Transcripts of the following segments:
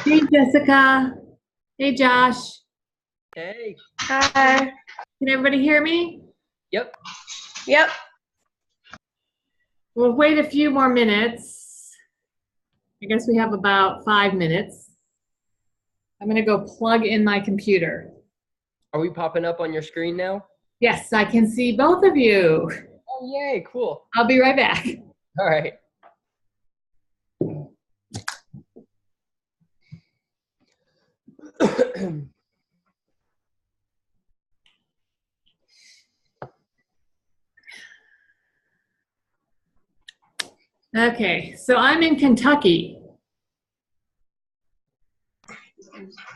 Hey, Jessica. Hey, Josh. Hey. Hi. Can everybody hear me? Yep. Yep. We'll wait a few more minutes. I guess we have about 5 minutes. I'm going to go plug in my computer. Are we popping up on your screen now? Yes, I can see both of you. Oh, yay. Cool. I'll be right back. All right. Okay, so I'm in Kentucky.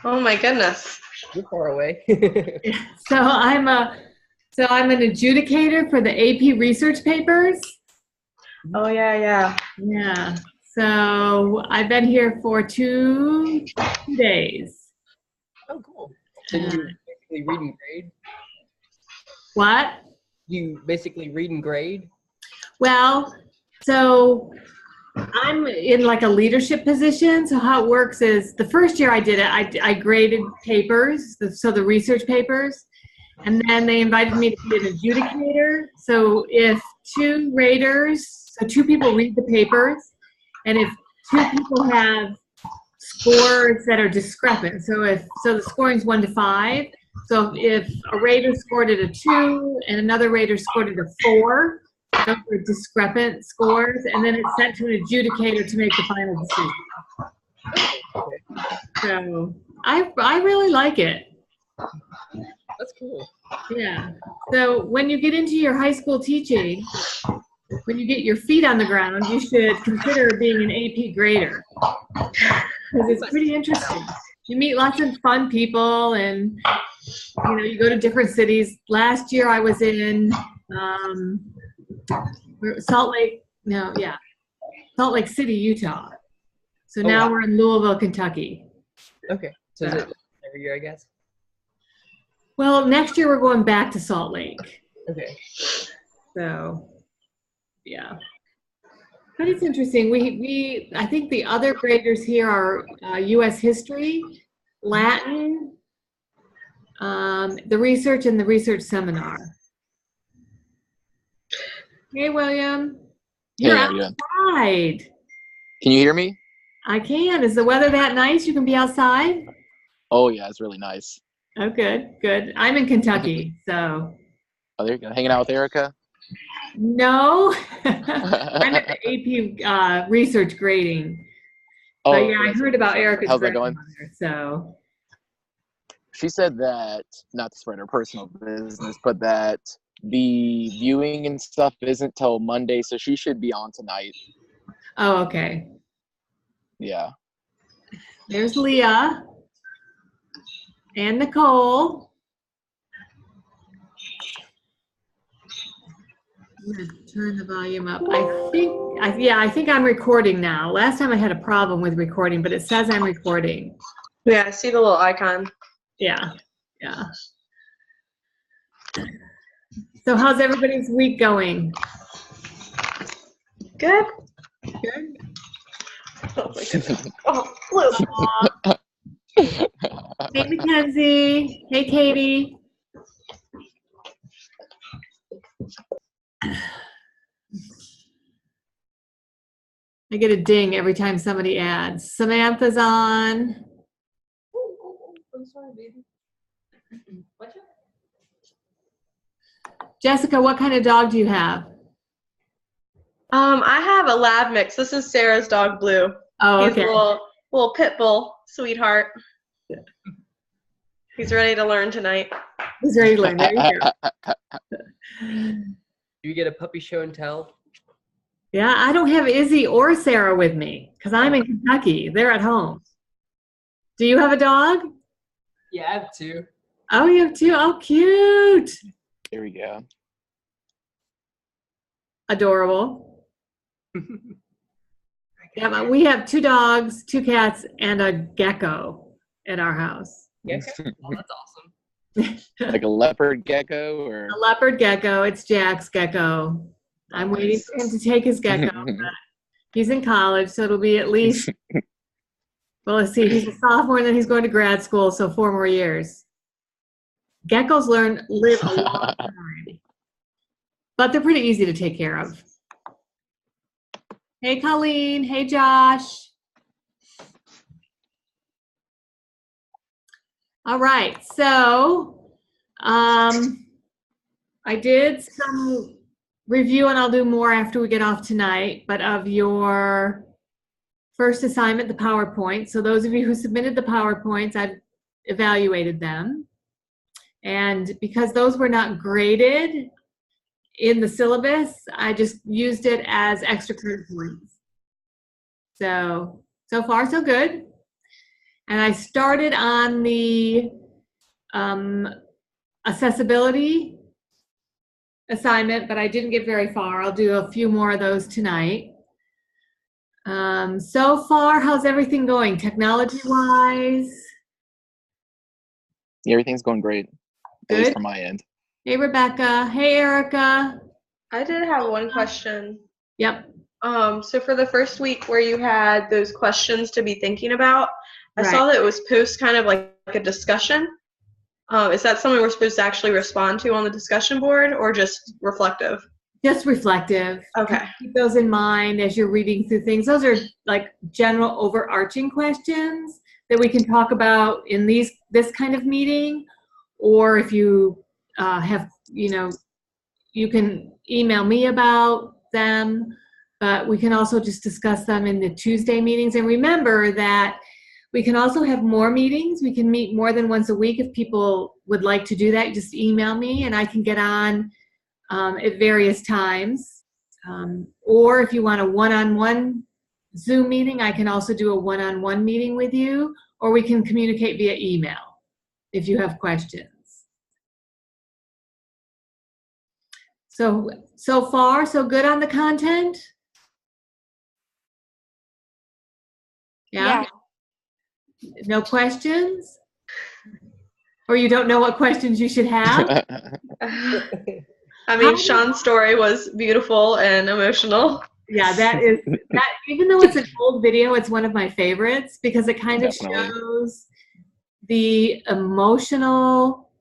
Oh my goodness. You're far away. I'm an adjudicator for the AP research papers. Oh yeah. Yeah. So I've been here for two days. Oh, cool. So you basically read and grade? What? You basically read and grade? Well, so I'm in like a leadership position. So how it works is the first year I did it, I graded papers, so the research papers, and then they invited me to be an adjudicator. So if two people read the papers, and if two people have scores that are discrepant, so the scoring is 1 to 5. So if a rater scored it a 2 and another rater scored it a 4, those are discrepant scores, and then it's sent to an adjudicator to make the final decision. So I really like it. That's cool. Yeah. So when you get into your high school teaching, when you get your feet on the ground, you should consider being an AP grader because it's pretty interesting. You meet lots of fun people, and you go to different cities. Last year I was in Salt Lake City, Utah. So now we're in Louisville, Kentucky. Okay. So is it every year, I guess? Well, next year we're going back to Salt Lake. Okay. So, yeah. But it's interesting. I think the other graders here are U.S. history, Latin, the research, and the research seminar. Hey, William. You're outside. Can you hear me? I can. Is the weather that nice? You can be outside? Oh, yeah, it's really nice. Oh, good. I'm in Kentucky, so. Oh, there you go. Hanging out with Erica? No. I'm at the AP research grading. Oh, but yeah, I heard about Erica's how's that going? So. She said that, not to spread her personal business, but that the viewing and stuff isn't till Monday, so she should be on tonight. Oh, okay. Yeah. There's Leah and Nicole. I'm going to turn the volume up. I think I'm recording now. Last time I had a problem with recording, but it says I'm recording. Yeah, I see the little icon. Yeah. So how's everybody's week going? Good. Good. Oh my goodness. Oh, Blue. Hey, Mackenzie. Hey, Katie. I get a ding every time somebody adds. Samantha's on. I'm sorry, baby. Jessica, what kind of dog do you have? I have a lab mix. This is Sarah's dog, Blue. Oh, okay. He's a little pit bull sweetheart. He's ready to learn tonight. He's ready to learn. There you go. Do you get a puppy show and tell? Yeah, I don't have Izzy or Sarah with me because I'm in Kentucky. They're at home. Do you have a dog? Yeah, I have 2. Oh, you have 2? Oh, cute. There we go. Adorable. Yeah, but we have 2 dogs, 2 cats, and a gecko at our house. Gecko? Oh, that's awesome. Like a leopard gecko or? A leopard gecko. It's Jack's gecko. I'm waiting for him to take his gecko. But he's in college, so it'll be at least Well, let's see. He's a sophomore and then he's going to grad school, so 4 more years. Geckos live a long time, but they're pretty easy to take care of. Hey, Colleen. Hey, Josh. All right. So I did some review, and I'll do more after we get off tonight, but of your first assignment, the PowerPoint. So those of you who submitted the PowerPoints, I've evaluated them. And because those were not graded in the syllabus, I just used it as extra credit points. So far, so good. And I started on the accessibility assignment, but I didn't get very far. I'll do a few more of those tonight. So far, how's everything going technology-wise? Yeah, everything's going great, at least from my end. Hey, Rebecca. Hey, Erica. I did have one question. Yep. So for the first week where you had those questions to be thinking about, I Right. saw that it was post kind of like a discussion. Is that something we're supposed to actually respond to on the discussion board or just reflective? Just reflective. Okay. Keep those in mind as you're reading through things. Those are like general overarching questions that we can talk about in this kind of meeting, or if you have, you can email me about them, but we can also just discuss them in the Tuesday meetings. And remember that we can also have more meetings. We can meet more than once a week if people would like to do that. Just email me and I can get on at various times. Or if you want a one-on-one Zoom meeting, I can also do a one-on-one meeting with you, or we can communicate via email if you have questions. So far, so good on the content? Yeah? No questions? Or you don't know what questions you should have? I mean, Sean's story was beautiful and emotional. Yeah, that even though it's an old video, it's one of my favorites because it kind of Definitely. shows the emotional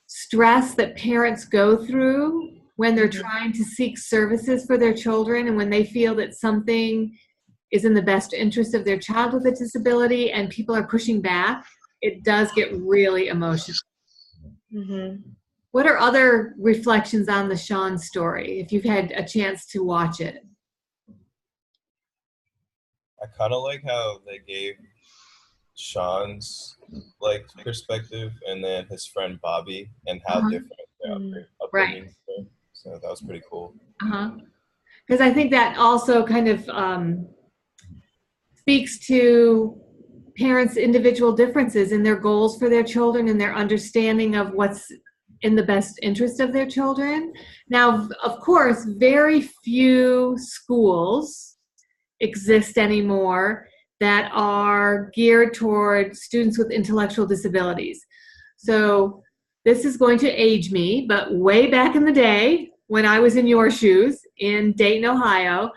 stress that parents go through when they're trying to seek services for their children and when they feel that something is in the best interest of their child with a disability and people are pushing back. It does get really emotional. Mm-hmm. What are other reflections on the Sean story, if you've had a chance to watch it? I kind of like how they gave Sean's perspective and then his friend Bobby and how different their upbringings were. So that was pretty cool. Because I think that also kind of speaks to parents' individual differences in their goals for their children and their understanding of what's in the best interest of their children. Now, of course, very few schools exist anymore that are geared toward students with intellectual disabilities. So this is going to age me, but way back in the day, when I was in your shoes in Dayton, Ohio,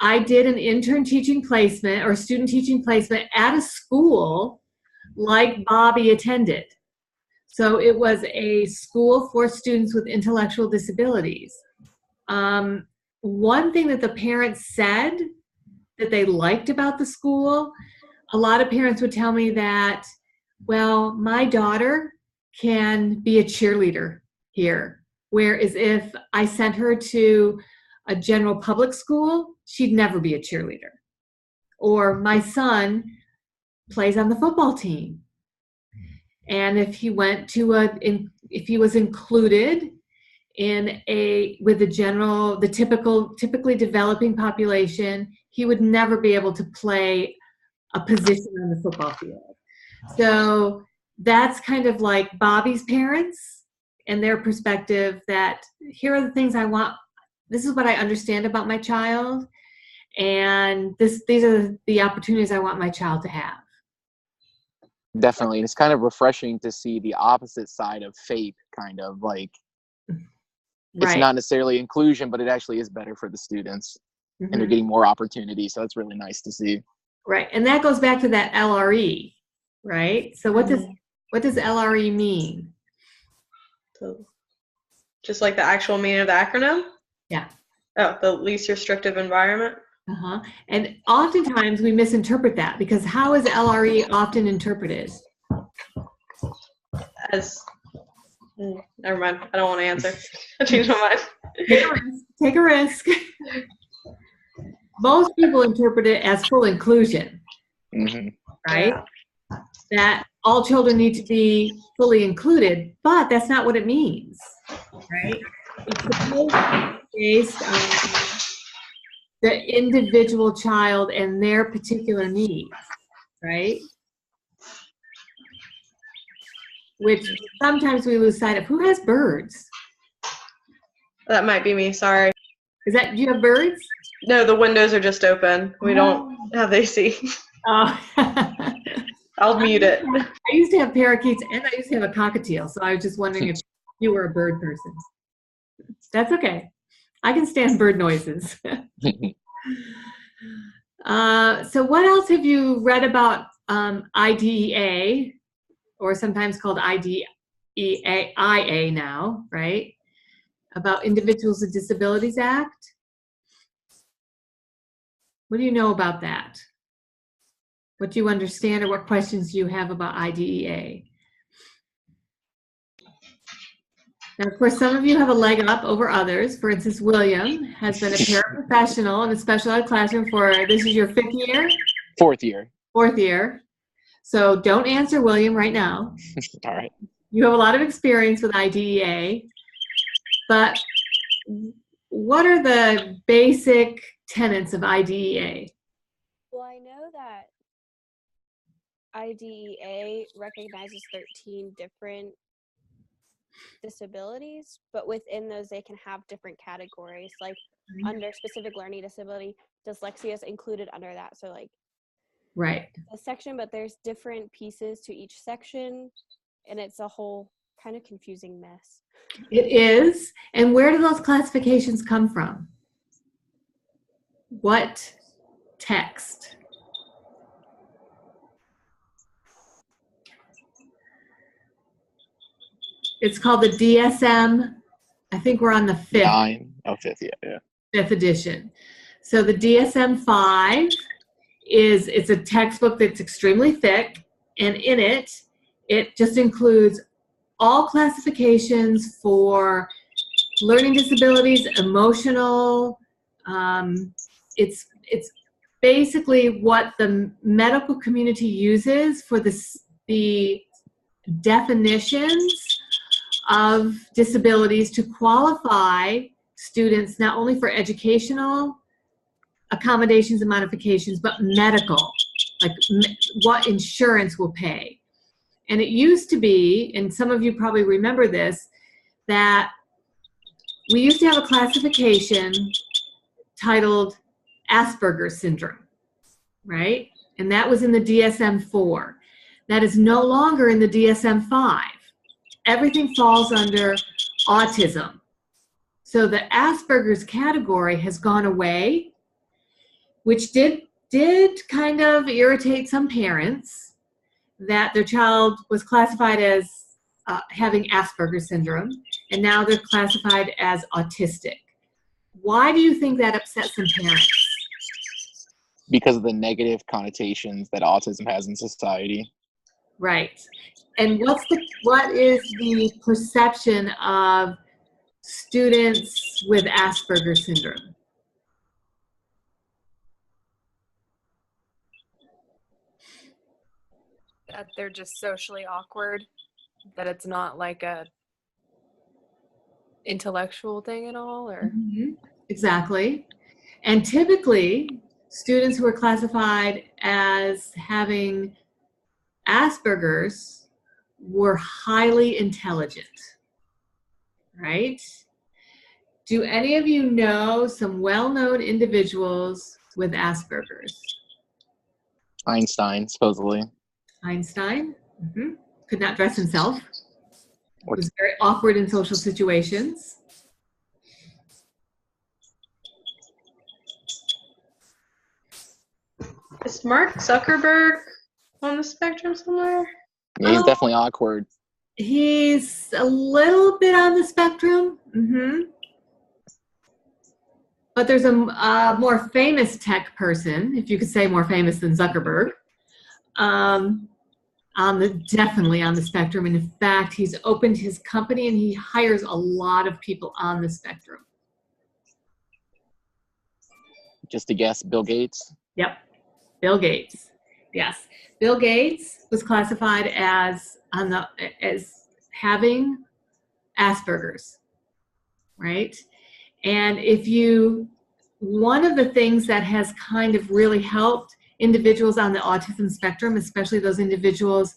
I did an intern teaching placement or student teaching placement at a school like Bobby attended. So it was a school for students with intellectual disabilities. One thing that the parents said that they liked about the school, a lot of parents would tell me that, well, my daughter can be a cheerleader here, whereas if I sent her to a general public school, she'd never be a cheerleader. Or my son plays on the football team. And if he went to if he was included in typically developing population, he would never be able to play a position on the football field. So that's kind of like Bobby's parents and their perspective that here are the things I want. This is what I understand about my child. And these are the opportunities I want my child to have. Definitely. It's kind of refreshing to see the opposite side of FAPE, kind of like it's not necessarily inclusion, but it actually is better for the students and they're getting more opportunities. So it's really nice to see. Right, and that goes back to that LRE, right? So what does LRE mean? So, just like the actual meaning of the acronym? Yeah. Oh, the least restrictive environment? Uh-huh. And oftentimes we misinterpret that, because how is LRE often interpreted? As, never mind. I don't want to answer. I changed my mind. Take a risk. Take a risk. Most people interpret it as full inclusion, Hmm. right? That all children need to be fully included, but that's not what it means, right? It's supposed to be based on the individual child and their particular needs, right? Which sometimes we lose sight of. Who has birds? That might be me. Sorry. Do you have birds? No, the windows are just open. We don't have AC. Oh. I'll mute it. I used to have parakeets and I used to have a cockatiel, so I was just wondering if you were a bird person. That's okay. I can stand bird noises. So what else have you read about IDEA, or sometimes called IDEA now, right? About Individuals with Disabilities Act? What do you know about that? What do you understand, or what questions do you have about IDEA? Now, of course, some of you have a leg up over others. For instance, William has been a paraprofessional in a special ed classroom for, this is your 5th year? 4th year. 4th year. So don't answer William right now. All right. You have a lot of experience with IDEA, but what are the basic tenets of IDEA? Well, I know that IDEA recognizes 13 different disabilities, but within those they can have different categories. Like under specific learning disability, dyslexia is included under that. So like Right. a section, but there's different pieces to each section, and it's a whole kind of confusing mess. It is. And where do those classifications come from? What text? It's called the DSM. I think we're on the 5th. 9. Oh, 5th, yeah. 5th edition. So the DSM-5 it's a textbook that's extremely thick, and in it just includes all classifications for learning disabilities, emotional. It's basically what the medical community uses for the definitions of disabilities to qualify students not only for educational accommodations and modifications, but medical, like what insurance will pay. And it used to be, and some of you probably remember this, that we used to have a classification titled Asperger's syndrome, right? And that was in the DSM-4. That is no longer in the DSM-5. Everything falls under autism. So the Asperger's category has gone away, which did kind of irritate some parents that their child was classified as having Asperger's syndrome, and now they're classified as autistic. Why do you think that upset some parents? Because of the negative connotations that autism has in society. Right. And what is the perception of students with Asperger's syndrome? That they're just socially awkward, that it's not like a intellectual thing at all, or Exactly. And typically students who are classified as having Asperger's were highly intelligent, right? Do any of you know some well-known individuals with Asperger's? Einstein, supposedly. Einstein, could not dress himself, was very awkward in social situations. Is Mark Zuckerberg on the spectrum somewhere? Yeah, he's Oh. definitely awkward. He's a little bit on the spectrum. But there's a more famous tech person, if you could say more famous than Zuckerberg, definitely on the spectrum. And in fact, he's opened his company and he hires a lot of people on the spectrum. Just to guess, Bill Gates. Yep, Bill Gates. Yes, Bill Gates was classified as having Asperger's, right? And one of the things that has kind of really helped individuals on the autism spectrum, especially those individuals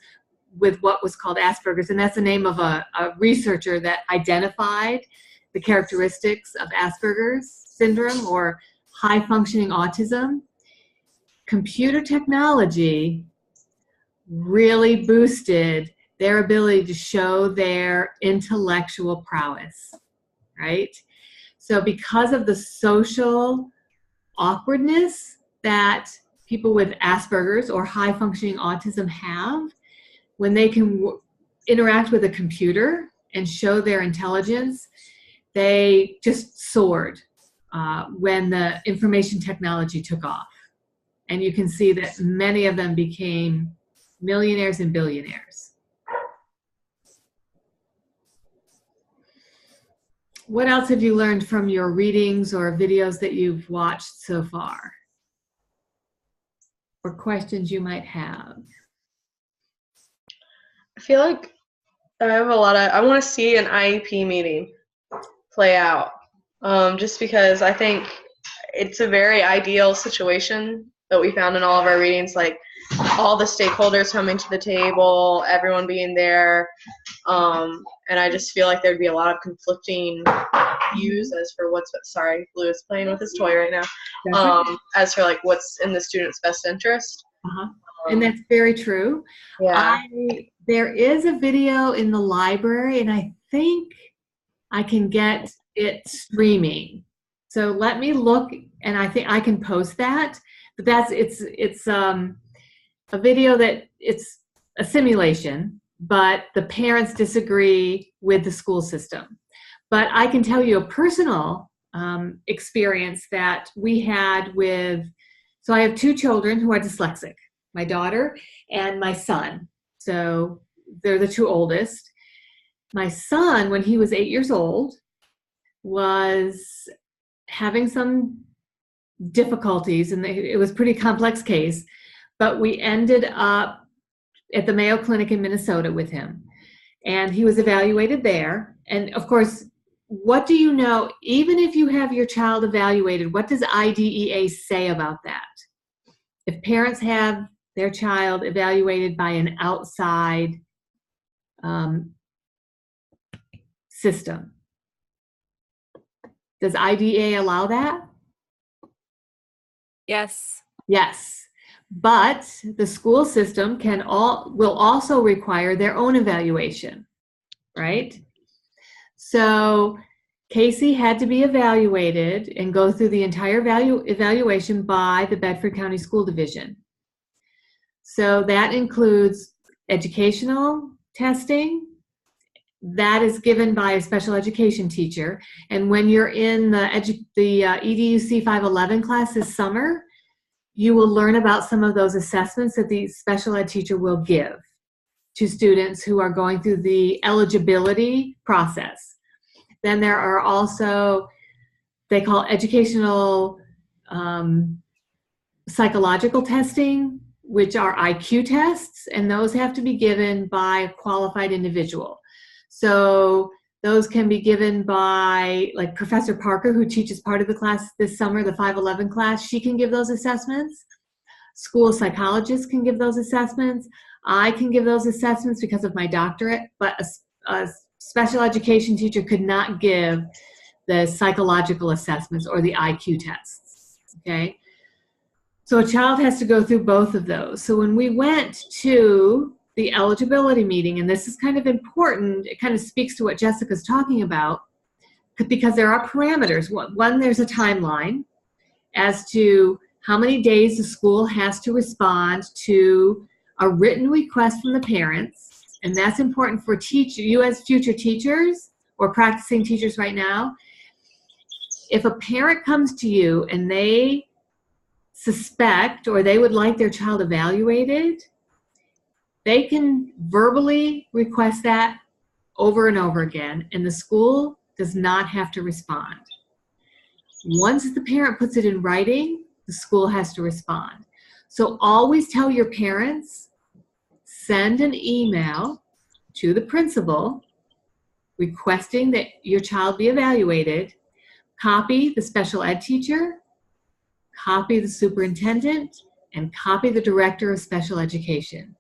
with what was called Asperger's, and that's the name of a researcher that identified the characteristics of Asperger's syndrome or high functioning autism. Computer technology really boosted their ability to show their intellectual prowess, right? So because of the social awkwardness that people with Asperger's or high functioning autism have, when they can interact with a computer and show their intelligence, they just soared when the information technology took off. And you can see that many of them became millionaires and billionaires. What else have you learned from your readings or videos that you've watched so far? Or questions you might have? I feel like I want to see an IEP meeting play out. Just because I think it's a very ideal situation that we found in all of our readings, like all the stakeholders coming to the table, everyone being there. And I just feel like there'd be a lot of conflicting views as for sorry, Blue is playing with his toy right now. As for like what's in the student's best interest. And that's very true. Yeah. There is a video in the library, and I think I can get it streaming. So let me look, and I think I can post that. But it's a video that it's a simulation, but the parents disagree with the school system. But I can tell you a personal experience that we had so I have two children who are dyslexic, my daughter and my son. So they're the two oldest. My son, when he was 8 years old, was having some difficulties, and it was a pretty complex case, but we ended up at the Mayo Clinic in Minnesota with him, and he was evaluated there. And of course, what do you know, even if you have your child evaluated, what does IDEA say about that? If parents have their child evaluated by an outside system, does IDEA allow that? Yes. Yes, but the school system will also require their own evaluation, right? So Casey had to be evaluated and go through the entire evaluation by the Bedford County School Division. So that includes educational testing. That is given by a special education teacher. And when you're in the EDUC 511 class this summer, you will learn about some of those assessments that the special ed teacher will give to students who are going through the eligibility process. Then there are also, they call educational psychological testing, which are IQ tests, and those have to be given by a qualified individual. So those can be given by, like, Professor Parker, who teaches part of the class this summer, the 511 class. She can give those assessments. School psychologists can give those assessments. I can give those assessments because of my doctorate, but a special education teacher could not give the psychological assessments or the IQ tests, okay? So a child has to go through both of those. So when we went to the eligibility meeting, and this is kind of important, it kind of speaks to what Jessica's talking about, because there are parameters. One, there's a timeline as to how many days the school has to respond to a written request from the parents. And that's important for you as future teachers or practicing teachers right now. If a parent comes to you and they suspect or they would like their child evaluated, they can verbally request that over and over again, and the school does not have to respond. Once the parent puts it in writing, the school has to respond. So always tell your parents, send an email to the principal requesting that your child be evaluated, copy the special ed teacher, copy the superintendent, and copy the director of special education.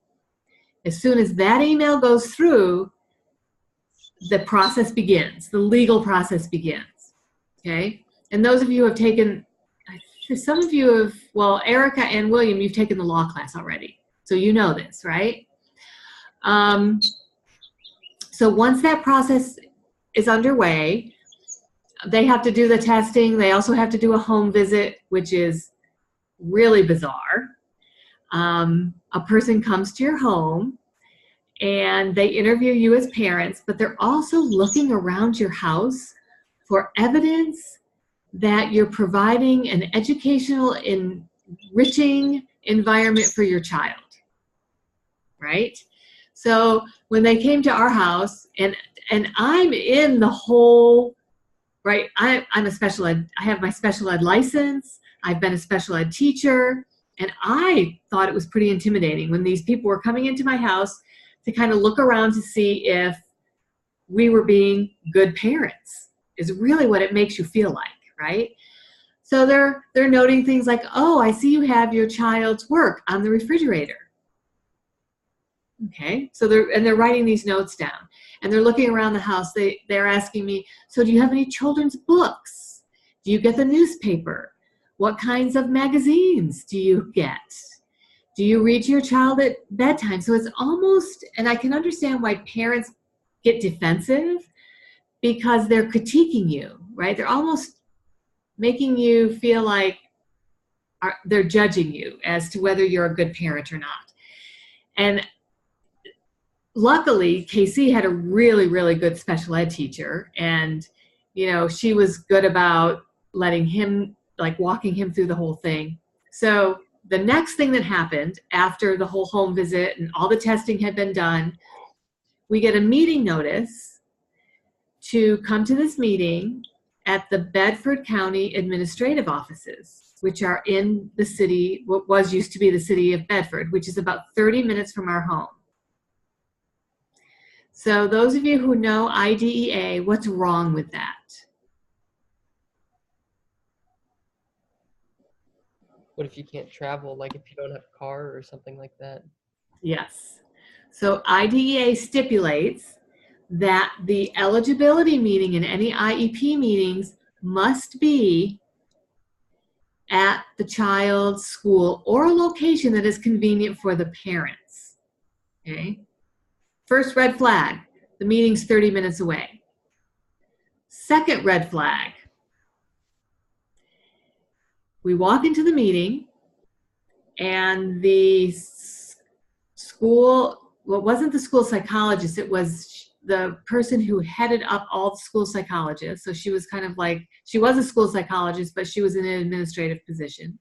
As soon as that email goes through, the process begins, the legal process begins, okay? And those of you who have taken, some of you have, well, Erica and William, you've taken the law class already, so you know this, right? So once that process is underway, they have to do the testing. They also have to do a home visit, which is really bizarre. A person comes to your home and they interview you as parents, but they're also looking around your house for evidence that you're providing an educational, enriching environment for your child, right? So when they came to our house, and I'm in the whole, right, I'm a special ed, I have my special ed license, I've been a special ed teacher, and I thought it was pretty intimidating when these people were coming into my house to kind of look around to see if we were being good parents, is really what it makes you feel like, right? So they're noting things like, oh, I see you have your child's work on the refrigerator. Okay, so they're writing these notes down, and they're looking around the house. They're asking me, so do you have any children's books? Do you get the newspaper? What kinds of magazines do you get? Do you read to your child at bedtime? So it's almost, and I can understand why parents get defensive, because they're critiquing you, right? They're almost making you feel like they're judging you as to whether you're a good parent or not. And luckily, KC had a really, really good special ed teacher, and she was good about letting him, like walking him through the whole thing. So the next thing that happened after the whole home visit and all the testing had been done, we get a meeting notice to come to this meeting at the Bedford County Administrative Offices, which are in the city, what used to be the city of Bedford, which is about 30 minutes from our home. So those of you who know IDEA, what's wrong with that? What if you can't travel, like if you don't have a car or something like that? Yes. So IDEA stipulates that the eligibility meeting in any IEP meetings must be at the child's school or a location that is convenient for the parents. Okay? First red flag, the meeting's 30 minutes away. Second red flag, we walk into the meeting and the school, well, it wasn't the school psychologist, it was the person who headed up all the school psychologists. So she was kind of like, she was a school psychologist, but she was in an administrative position.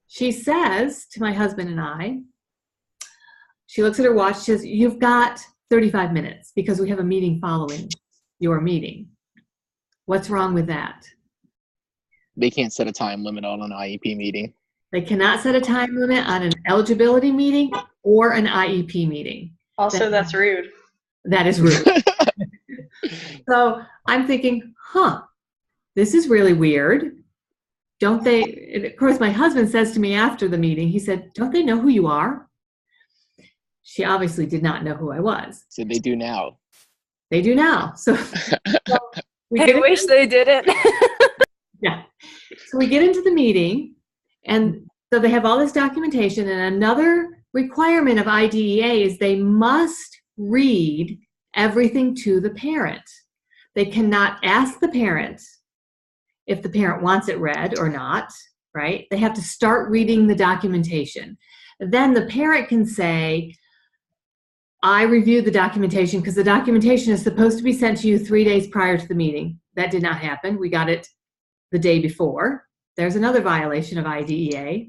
She says to my husband and I, she looks at her watch, she says, you've got 35 minutes because we have a meeting following your meeting. What's wrong with that? They can't set a time limit on an IEP meeting. They cannot set a time limit on an eligibility meeting or an IEP meeting. Also, that's rude. That is rude. So I'm thinking, this is really weird. Don't they, and of course my husband says to me after the meeting, he said, don't they know who you are? She obviously did not know who I was. So they do now. They do now. So I wish they didn't. Yeah. So we get into the meeting, and so they have all this documentation, and another requirement of IDEA is they must read everything to the parent. They cannot ask the parent if the parent wants it read or not. right? They have to start reading the documentation. Then the parent can say, I reviewed the documentation, because the documentation is supposed to be sent to you 3 days prior to the meeting. That did not happen. We got it the day before. There's another violation of IDEA.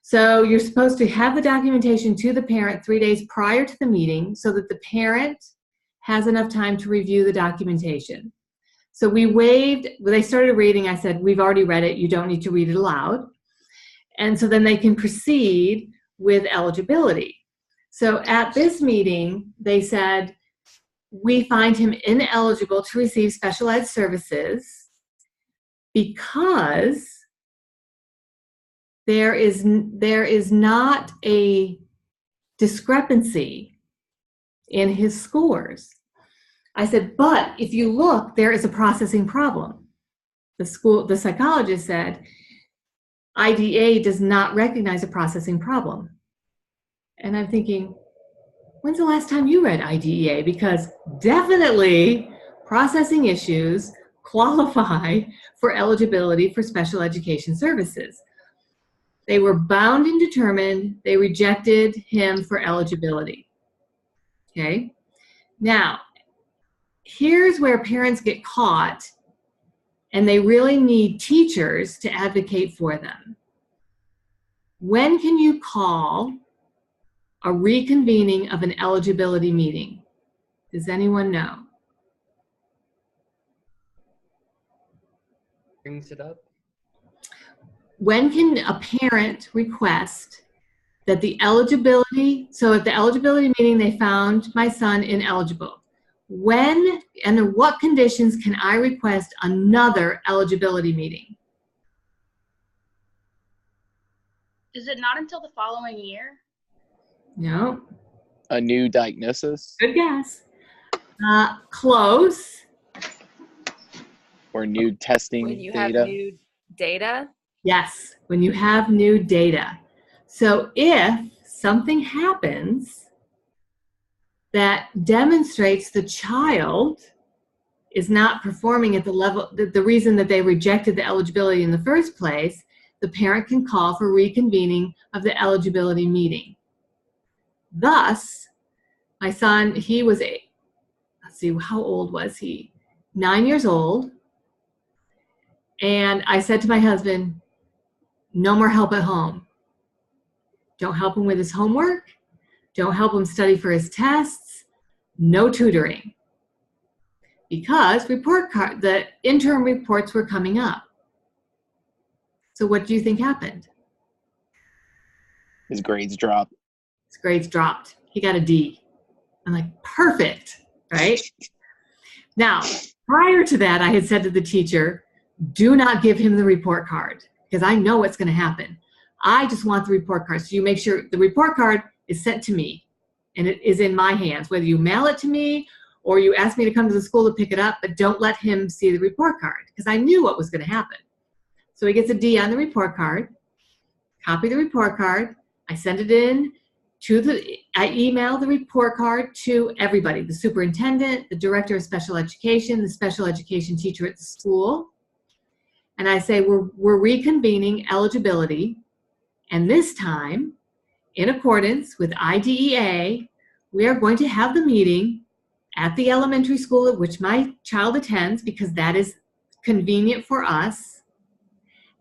So you're supposed to have the documentation to the parent 3 days prior to the meeting so that the parent has enough time to review the documentation. So we waived, when they started reading, I said, we've already read it, you don't need to read it aloud. And so then they can proceed with eligibility. So at this meeting, they said, we find him ineligible to receive special ed services because there is not a discrepancy in his scores. I said, but if you look, there is a processing problem. The psychologist said, IDEA does not recognize a processing problem. And I'm thinking, when's the last time you read IDEA? Because definitely processing issues qualify for eligibility for special education services. They were bound and determined. They rejected him for eligibility. Okay? Now, here's where parents get caught, and they really need teachers to advocate for them. When can you call a reconvening of an eligibility meeting? Does anyone know? Brings it up. When can a parent request that the eligibility, so at the eligibility meeting they found my son ineligible. When and under what conditions can I request another eligibility meeting? Is it not until the following year? No. A new diagnosis Good guess. Close. or new testing When you have data? new data, Yes, when you have new data. So if something happens that demonstrates the child is not performing at the level, the reason that they rejected the eligibility in the first place, the parent can call for reconvening of the eligibility meeting. Thus, my son, he was let's see, how old was he? 9 years old. And I said to my husband, no more help at home. Don't help him with his homework. Don't help him study for his tests. No tutoring. Because the interim reports were coming up. So what do you think happened? His grades dropped. His grades dropped. He got a D. I'm like, perfect, right? Now, prior to that, I had said to the teacher, do not give him the report card because I know what's going to happen. I just want the report card. So you make sure the report card is sent to me and it is in my hands, whether you mail it to me or you ask me to come to the school to pick it up, but don't let him see the report card because I knew what was going to happen. So he gets a D on the report card, copy the report card. I send it in I email the report card to everybody, the superintendent, the director of special education, the special education teacher at the school. And I say, we're reconvening eligibility. And this time, in accordance with IDEA, we are going to have the meeting at the elementary school at which my child attends because that is convenient for us.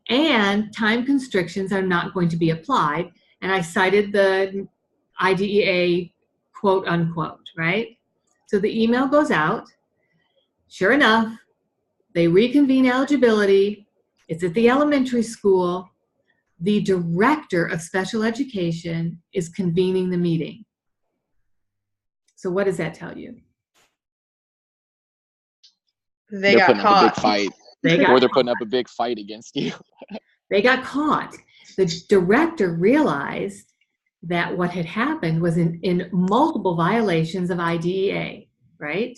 And time constrictions are not going to be applied. And I cited the IDEA quote unquote, right? So the email goes out. Sure enough, they reconvene eligibility. It's at the elementary school. The director of special education is convening the meeting. So what does that tell you? They They're got putting up a caught. big fight. They Or they're got, putting up a big fight against you. they got caught. The director realized that what had happened was in multiple violations of IDEA, right?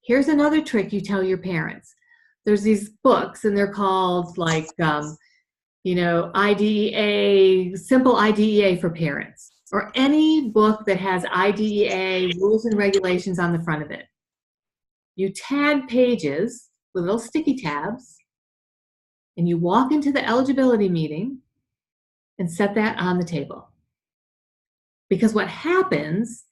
Here's another trick you tell your parents. There's these books and they're called like, IDEA, simple IDEA for parents, or any book that has IDEA rules and regulations on the front of it. You tag pages with little sticky tabs and you walk into the eligibility meeting and set that on the table. Because what happens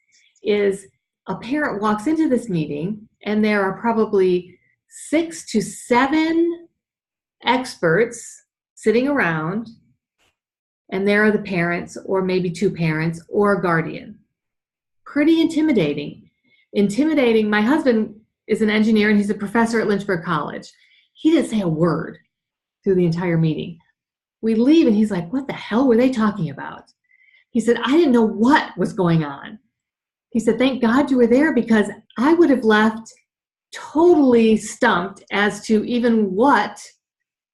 is a parent walks into this meeting and there are probably 6 to 7 experts sitting around, and there are the parents, or maybe 2 parents, or a guardian. Pretty intimidating. Intimidating. My husband is an engineer and he's a professor at Lynchburg College. He didn't say a word through the entire meeting. We leave and he's like, what the hell were they talking about? He said, I didn't know what was going on. He said, thank God you were there, because I would have left totally stumped as to even what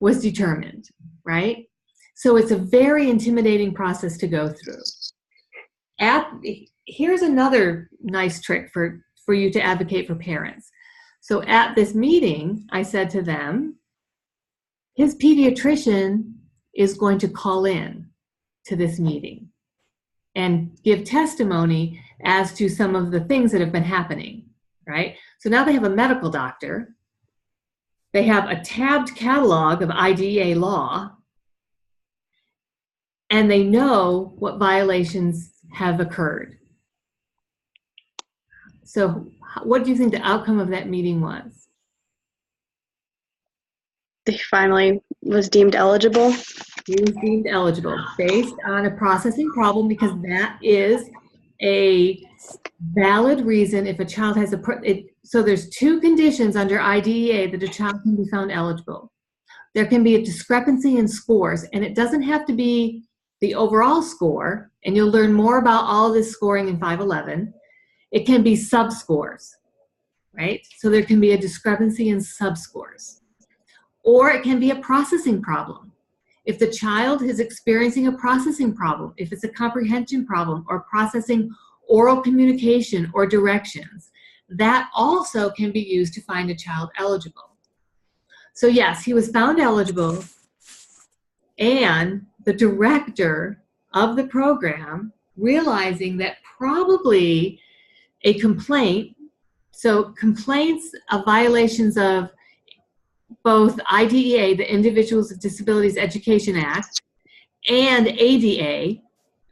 was determined, right? So it's a very intimidating process to go through. Here's another nice trick for you to advocate for parents. So at this meeting, I said to them, his pediatrician is going to call in to this meeting and give testimony as to some of the things that have been happening, right? So now they have a medical doctor. They have a tabbed catalog of IDEA law, and they know what violations have occurred. So what do you think the outcome of that meeting was? He finally was deemed eligible. He was deemed eligible based on a processing problem, because that is a valid reason if a child has so there's 2 conditions under IDEA that a child can be found eligible. There can be a discrepancy in scores, and it doesn't have to be the overall score, and you'll learn more about all of this scoring in 511. It can be subscores, right? So there can be a discrepancy in subscores. Or it can be a processing problem. If the child is experiencing a processing problem, if it's a comprehension problem or processing oral communication or directions, that also can be used to find a child eligible. So yes, he was found eligible, and the director of the program, realizing that probably a complaint, so complaints of violations of both IDEA, the Individuals with Disabilities Education Act, and ADA,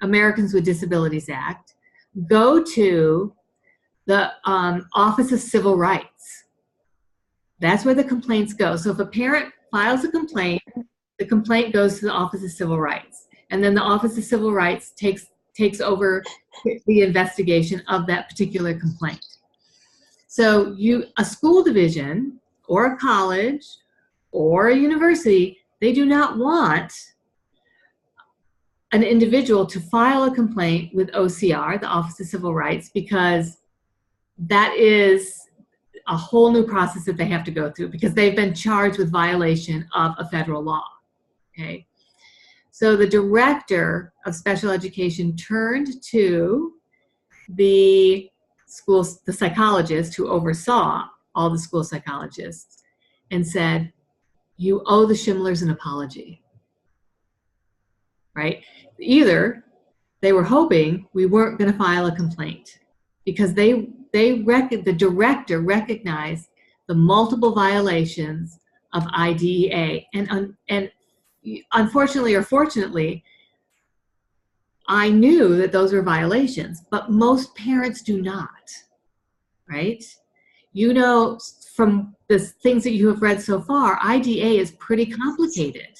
Americans with Disabilities Act, go to the Office of Civil Rights. That's where the complaints go. So if a parent files a complaint, the complaint goes to the Office of Civil Rights. And then the Office of Civil Rights takes over the investigation of that particular complaint. So a school division or a college or a university, they do not want an individual to file a complaint with OCR, the Office of Civil Rights, because that is a whole new process that they have to go through, because they've been charged with violation of a federal law, okay? So the director of special education turned to the psychologist who oversaw all the school psychologists and said, you owe the Schimlers an apology, right? Either they were hoping we weren't going to file a complaint, because the director recognized the multiple violations of IDEA, and unfortunately or fortunately, I knew that those were violations, but most parents do not, right? You know, from the things that you have read so far, IDEA is pretty complicated.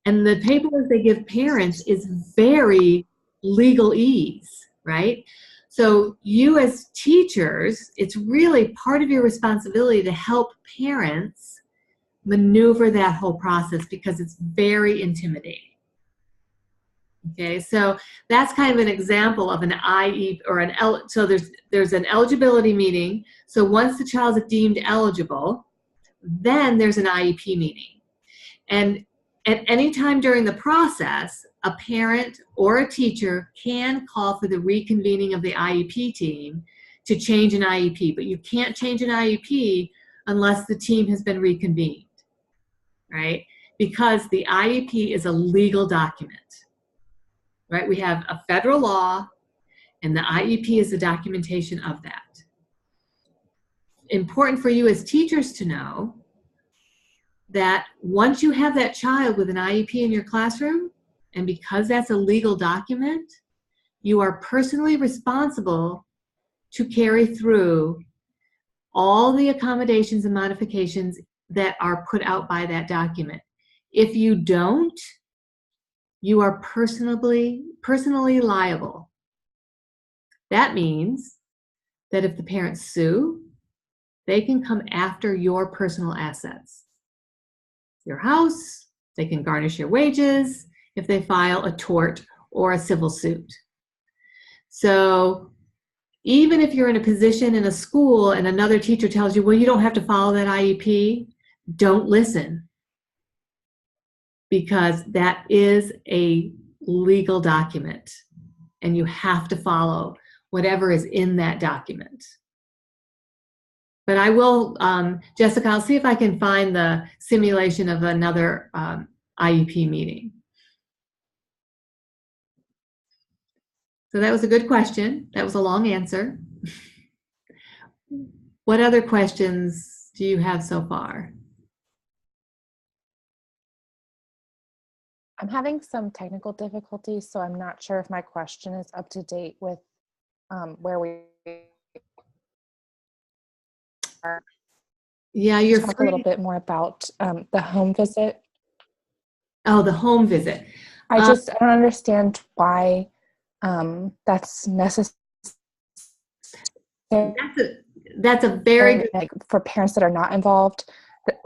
And the paperwork they give parents is very legalese, right? So you as teachers, it's really part of your responsibility to help parents maneuver that whole process, because it's very intimidating. Okay, so that's kind of an example of an IE or an L. So there's an eligibility meeting. So once the child is deemed eligible, then there's an IEP meeting. And at any time during the process, a parent or a teacher can call for the reconvening of the IEP team to change an IEP, but you can't change an IEP unless the team has been reconvened, right? Because the IEP is a legal document. Right, we have a federal law, and the IEP is the documentation of that. Important for you as teachers to know, that once you have that child with an IEP in your classroom, and because that's a legal document, you are personally responsible to carry through all the accommodations and modifications that are put out by that document. If you don't, you are personally liable. That means that if the parents sue, they can come after your personal assets. Your house, they can garnish your wages if they file a tort or a civil suit. So even if you're in a position in a school and another teacher tells you, well, you don't have to follow that IEP, don't listen, because that is a legal document and you have to follow whatever is in that document. But I will, Jessica, I'll see if I can find the simulation of another IEP meeting. So that was a good question. That was a long answer. What other questions do you have so far? I'm having some technical difficulties, so I'm not sure if my question is up to date with where we are. Yeah, you're talk a little bit more about the home visit. Oh, the home visit. I don't understand why that's necessary. That's a very good, like, for parents that are not involved.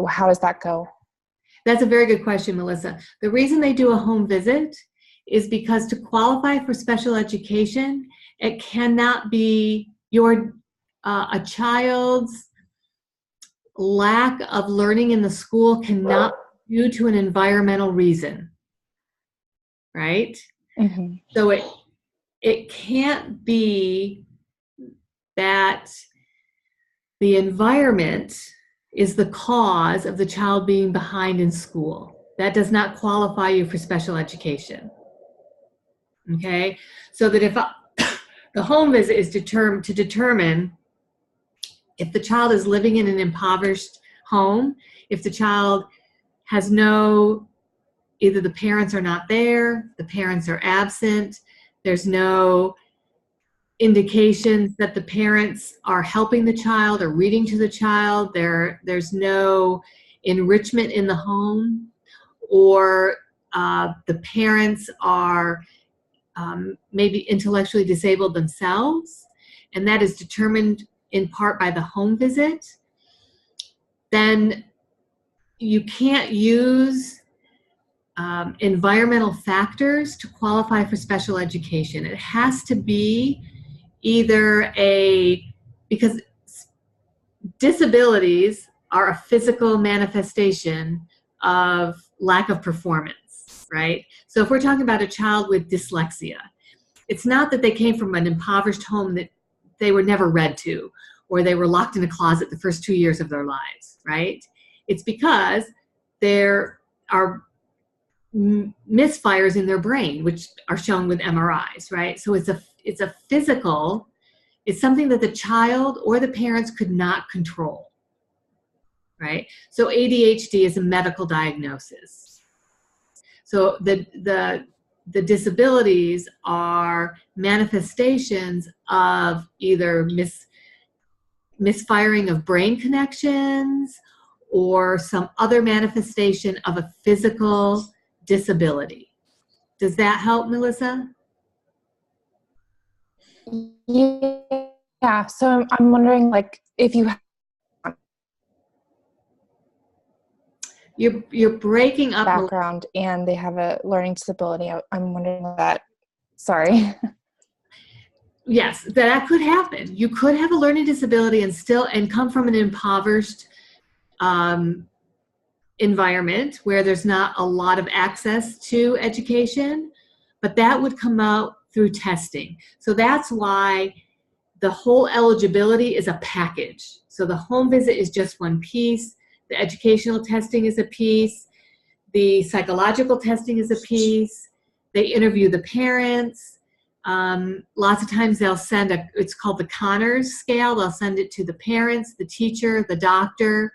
How does that go? That's a very good question, Melissa. The reason they do a home visit is because to qualify for special education, it cannot be a child's lack of learning in the school cannot be due to an environmental reason, right? Mm-hmm. So it can't be that the environment is the cause of the child being behind in school. That does not qualify you for special education. Okay, so that if the home visit is to determine if the child is living in an impoverished home, if the child has either the parents are not there, the parents are absent, there's no indications that the parents are helping the child or reading to the child, there's no enrichment in the home, or the parents are maybe intellectually disabled themselves, and that is determined in part by the home visit, then you can't use environmental factors to qualify for special education. It has to be either because disabilities are a physical manifestation of lack of performance, right? So if we're talking about a child with dyslexia, it's not that they came from an impoverished home that they were never read to, or they were locked in a closet the first 2 years of their lives, right? It's because there are misfires in their brain, which are shown with MRIs, right? So it's a physical, it's something that the child or the parents could not control, right? So ADHD is a medical diagnosis. So the disabilities are manifestations of either misfiring of brain connections or some other manifestation of a physical disability. Does that help, Melissa? Yeah, so I'm wondering, like, if you're breaking up background and they have a learning disability, I'm wondering that. Sorry. Yes, that could happen. You could have a learning disability and come from an impoverished environment where there's not a lot of access to education, but that would come out through testing. So that's why the whole eligibility is a package. So the home visit is just one piece. The educational testing is a piece. The psychological testing is a piece. They interview the parents. Lots of times they'll send it's called the Connors scale. They'll send it to the parents, the teacher, the doctor.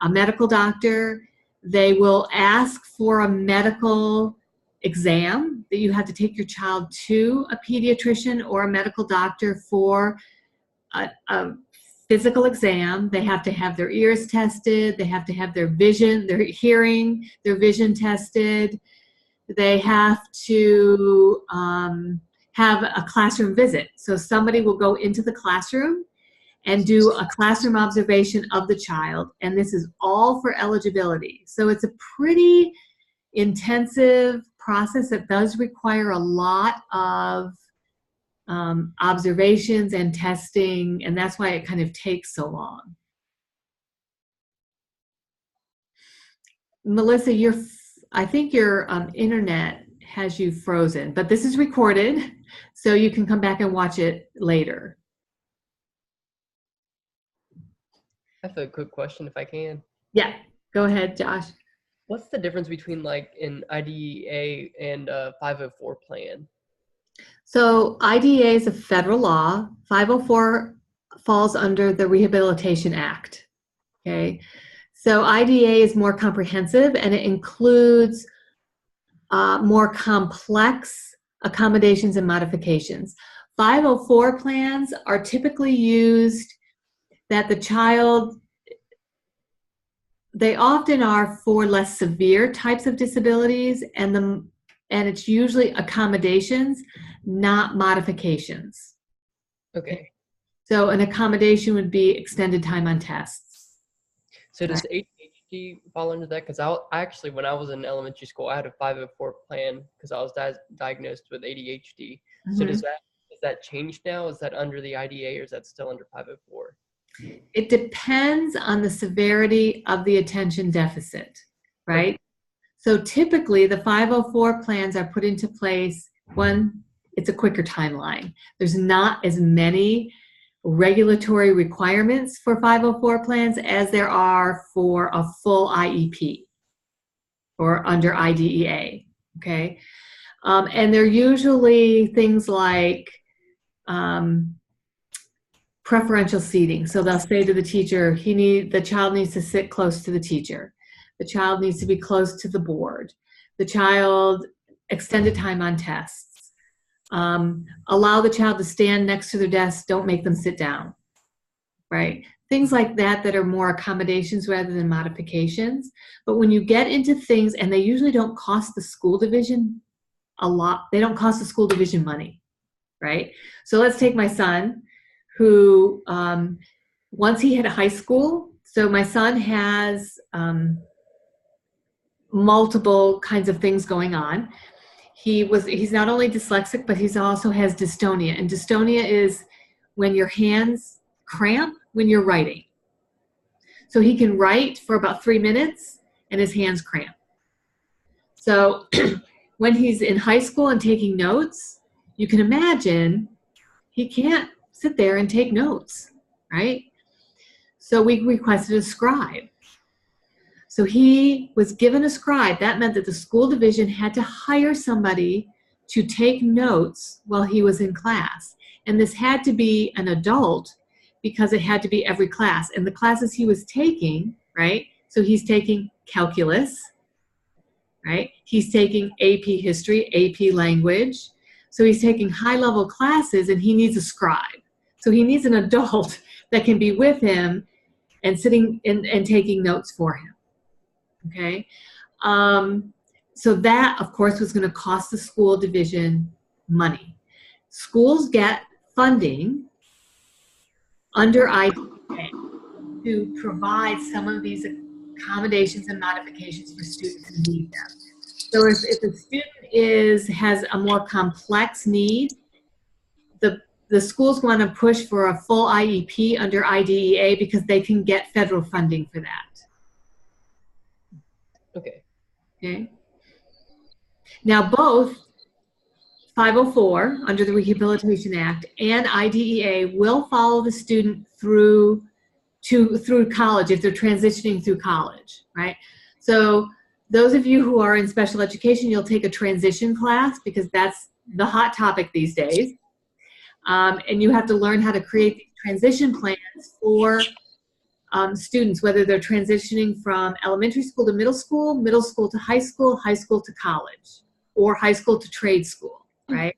a medical doctor. They will ask for a medical exam that you have to take your child to a pediatrician or a medical doctor for a physical exam. They have to have their ears tested. They have to have their vision, their hearing, their vision tested. They have to have a classroom visit. So somebody will go into the classroom and do a classroom observation of the child. And this is all for eligibility. So it's a pretty intensive process that does require a lot of observations and testing, and that's why it kind of takes so long. Melissa, I think your internet has you frozen, but this is recorded, so you can come back and watch it later. I have a quick question if I can. Yeah, go ahead, Josh. What's the difference between like an IDEA and a 504 plan? So IDEA is a federal law. 504 falls under the Rehabilitation Act. Okay, so IDEA is more comprehensive and it includes more complex accommodations and modifications. 504 plans are typically used that the child, they often are for less severe types of disabilities, and it's usually accommodations, not modifications. Okay. So an accommodation would be extended time on tests. So does ADHD fall into that? Because I actually, when I was in elementary school, I had a 504 plan because I was diagnosed with ADHD. Mm-hmm. So is that changed now? Is that under the IDA or is that still under 504? It depends on the severity of the attention deficit, right? So typically the 504 plans are put into place when it's a quicker timeline. There's not as many regulatory requirements for 504 plans as there are for a full IEP or under IDEA, okay? And they're usually things like preferential seating. So they'll say to the teacher, the child needs to sit close to the teacher. The child needs to be close to the board. The child, extended time on tests. Allow the child to stand next to their desk. Don't make them sit down, right? Things like that are more accommodations rather than modifications. But when you get into things, and they usually don't cost the school division a lot. They don't cost the school division money, right? So let's take my son, who once he hit high school, so my son has multiple kinds of things going on. He's not only dyslexic, but he also has dystonia. And dystonia is when your hands cramp when you're writing. So he can write for about 3 minutes and his hands cramp. So when he's in high school and taking notes, you can imagine he can't sit there and take notes, right? So we requested a scribe. So he was given a scribe. That meant that the school division had to hire somebody to take notes while he was in class. And this had to be an adult because it had to be every class. And the classes he was taking, right? So he's taking calculus, right? He's taking AP history, AP language. So he's taking high-level classes and he needs a scribe. So he needs an adult that can be with him and sitting and taking notes for him. Okay, so that, of course, was going to cost the school division money. Schools get funding under IDEA to provide some of these accommodations and modifications for students who need them. So if a student has a more complex need, the schools want to push for a full IEP under IDEA because they can get federal funding for that. Okay. Now both 504 under the Rehabilitation Act and IDEA will follow the student through college if they're transitioning through college, right? So those of you who are in special education, you'll take a transition class because that's the hot topic these days. And you have to learn how to create transition plans for students, whether they're transitioning from elementary school to middle school to high school to college, or high school to trade school, right?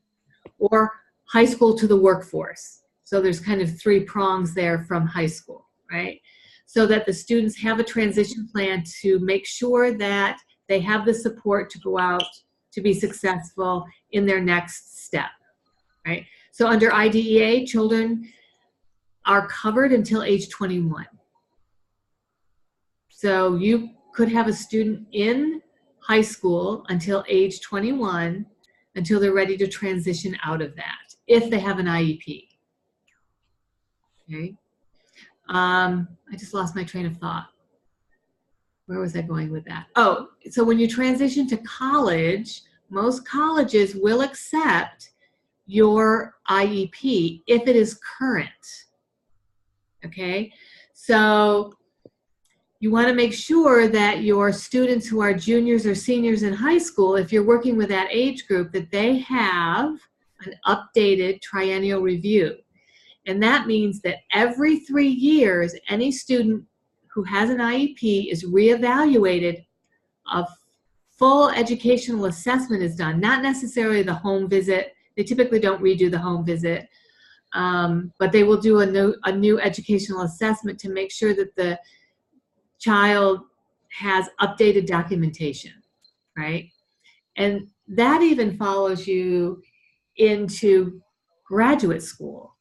Or high school to the workforce. So there's kind of 3 prongs there from high school, right? So that the students have a transition plan to make sure that they have the support to go out to be successful in their next step, right? So under IDEA, children are covered until age 21. So you could have a student in high school until age 21 until they're ready to transition out of that, if they have an IEP. Okay. I just lost my train of thought. Where was I going with that? Oh, so when you transition to college, most colleges will accept your IEP if it is current. Okay, so you want to make sure that your students who are juniors or seniors in high school, if you're working with that age group, that they have an updated triennial review. And that means that every 3 years, any student who has an IEP is reevaluated. A full educational assessment is done, not necessarily the home visit. They typically don't redo the home visit, but they will do a new educational assessment to make sure that the child has updated documentation, right? And that even follows you into graduate school.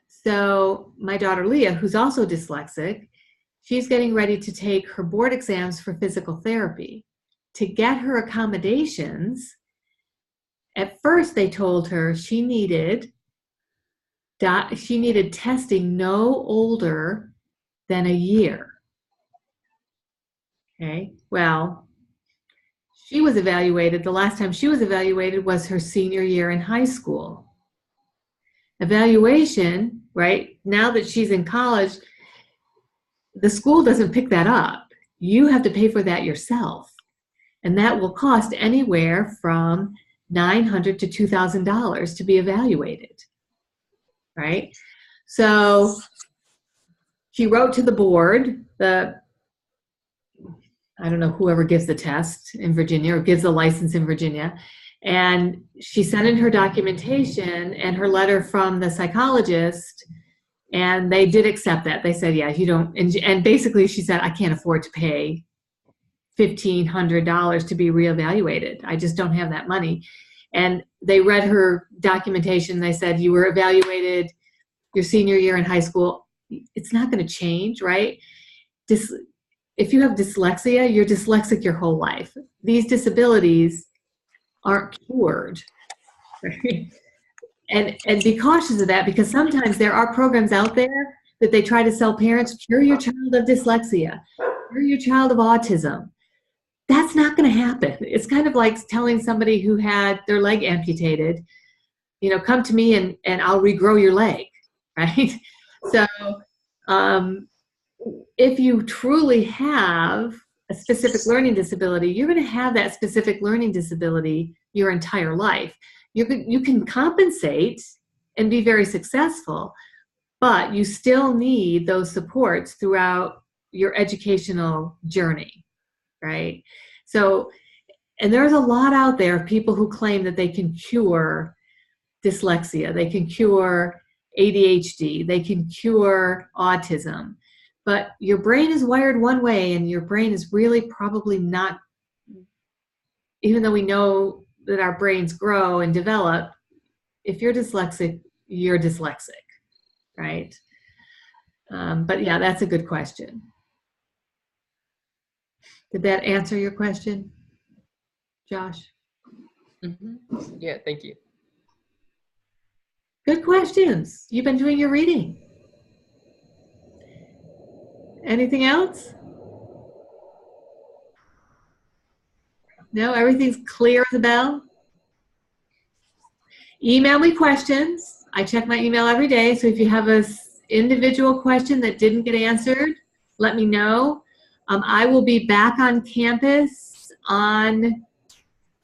So my daughter Leah, who's also dyslexic, she's getting ready to take her board exams for physical therapy. To get her accommodations, at first they told her she needed testing no older than a year. Okay, well, she was evaluated, the last time she was evaluated was her senior year in high school. Evaluation, right, now that she's in college, the school doesn't pick that up. You have to pay for that yourself. And that will cost anywhere from $900 to $2,000 to be evaluated, right? So she wrote to the board, I don't know, whoever gives the test in Virginia or gives the license in Virginia. And she sent in her documentation and her letter from the psychologist, and they did accept that. They said, yeah, you don't, and basically she said, I can't afford to pay $1,500 to be reevaluated. I just don't have that money. And they read her documentation. They said, you were evaluated your senior year in high school. It's not going to change, right? If you have dyslexia, you're dyslexic your whole life. These disabilities aren't cured. Right? And be cautious of that, because sometimes there are programs out there that they try to sell parents, cure your child of dyslexia, cure your child of autism. That's not going to happen. It's kind of like telling somebody who had their leg amputated, you know, come to me and I'll regrow your leg, right? So if you truly have a specific learning disability, you're going to have that specific learning disability your entire life. You can compensate and be very successful, but you still need those supports throughout your educational journey, right? So, and there's a lot out there of people who claim that they can cure dyslexia, they can cure ADHD, they can cure autism, but your brain is wired one way, and your brain is really probably not, even though we know that our brains grow and develop, if you're dyslexic, you're dyslexic, right? But yeah, that's a good question. Did that answer your question, Josh? Mm-hmm. Yeah, thank you. Good questions. You've been doing your reading. Anything else? No, everything's clear as a bell? Email me questions. I check my email every day, so if you have an individual question that didn't get answered, let me know. I will be back on campus on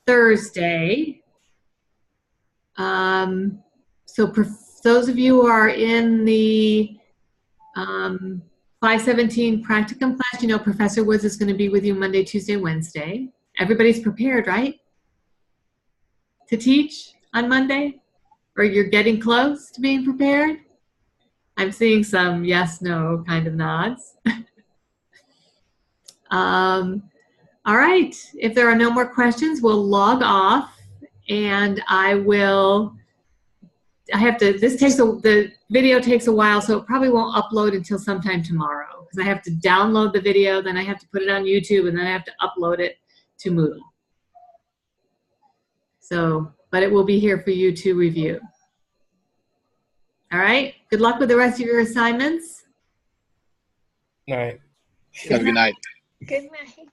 Thursday. So for those of you who are in the 517 practicum class. You know, Professor Woods is going to be with you Monday, Tuesday, Wednesday. Everybody's prepared, right? To teach on Monday? Or you're getting close to being prepared? I'm seeing some yes, no kind of nods. All right. If there are no more questions, we'll log off, and the video takes a while, so it probably won't upload until sometime tomorrow, because I have to download the video, then I have to put it on YouTube, and then I have to upload it to Moodle. So, but it will be here for you to review. All right. Good luck with the rest of your assignments. All right. Have a good night. Good night.